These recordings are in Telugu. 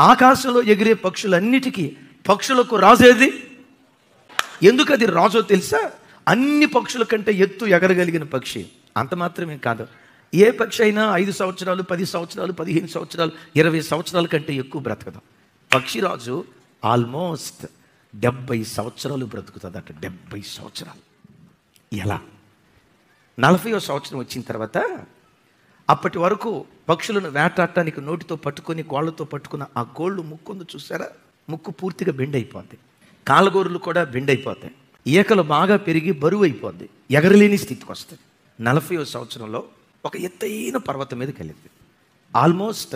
ఆకాశంలో ఎగిరే పక్షులన్నిటికీ పక్షులకు రాజేది. ఎందుకు అది రాజో తెలుసా? అన్ని పక్షుల కంటే ఎత్తు ఎగరగలిగిన పక్షి. అంత మాత్రమే కాదు, ఏ పక్షి అయినా 5 సంవత్సరాలు, 10 సంవత్సరాలు, 15 సంవత్సరాలు, 20 సంవత్సరాల కంటే ఎక్కువ బ్రతకదు. పక్షిరాజు ఆల్మోస్ట్ 70 సంవత్సరాలు బ్రతుకుతుందట. 70 సంవత్సరాలు. ఎలా? 40వ సంవత్సరం వచ్చిన తర్వాత అప్పటి వరకు పక్షులను వేటాడటానికి నోటితో పట్టుకొని కోళ్లతో పట్టుకున్న ఆ కోళ్ళు ముక్కుందు చూసారా, ముక్కు పూర్తిగా బెండ్ అయిపోద్ది. కాళ్ళగోరులు కూడా బెండ్ అయిపోతాయి. ఈకలు బాగా పెరిగి బరువు అయిపోద్ది, ఎగరలేని స్థితికి వస్తుంది. 40వ సంవత్సరంలో ఒక ఎత్తైన పర్వతం మీదకి వెళ్ళింది. ఆల్మోస్ట్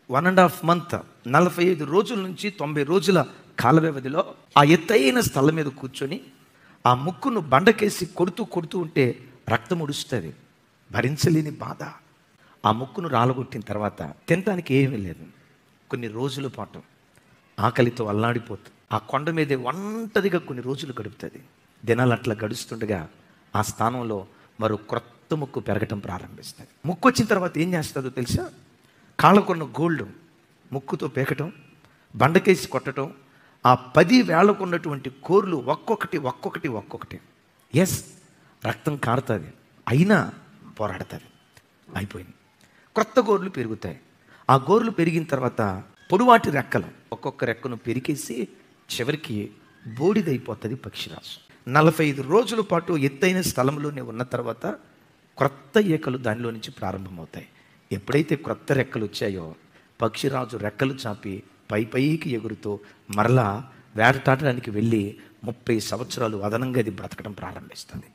1.5 మంత్, 45 రోజుల నుంచి 90 రోజుల కాల వ్యవధిలో ఆ ఎత్తైన స్థలం మీద కూర్చొని ఆ ముక్కును బండకేసి కొడుతూ ఉంటే రక్తం ఉడుస్తుంది. భరించలేని బాధ. ఆ ముక్కును రాలగొట్టిన తర్వాత తినడానికి ఏమీ లేదు. కొన్ని రోజుల పాటు ఆకలితో అల్లాడిపోతుంది. ఆ కొండ మీదే ఒంటరిగా కొన్ని రోజులు గడుపుతుంది. దినాలు అట్లా గడుస్తుండగా ఆ స్థానంలో మరో క్రొత్త ముక్కు పెరగటం ప్రారంభిస్తుంది. ముక్కు వచ్చిన తర్వాత ఏం చేస్తుందో తెలుసా? కాళ్ళకున్న గోల్డ్ ముక్కుతో పేకటం, బండకేసి కొట్టడం, ఆ 10 వేళ్లకున్నటువంటి కోర్లు ఒక్కొక్కటి ఎస్ రక్తం కారుతుంది, అయినా పోరాడుతుంది. అయిపోయింది. క్రొత్త గోర్లు పెరుగుతాయి. ఆ గోర్లు పెరిగిన తర్వాత పొడువాటి రెక్కలు ఒక్కొక్క రెక్కను పెరికేసి చివరికి బూడిదైపోతుంది పక్షిరాజు. 45 రోజుల పాటు ఎత్తైన స్థలంలోనే ఉన్న తర్వాత క్రొత్త ఈకలు దానిలో నుంచి ప్రారంభమవుతాయి. ఎప్పుడైతే క్రొత్త రెక్కలు వచ్చాయో పక్షిరాజు రెక్కలు చాపి పైకి ఎగురుతూ మరలా వేటాడడానికి వెళ్ళి 30 సంవత్సరాలు అదనంగా అది బ్రతకడం ప్రారంభిస్తుంది.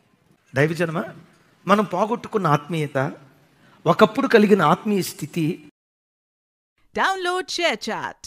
దైవజనమా, మనం పోగొట్టుకున్న ఆత్మీయత, ఒకప్పుడు కలిగిన ఆత్మీయ స్థితి. Download ShareChat.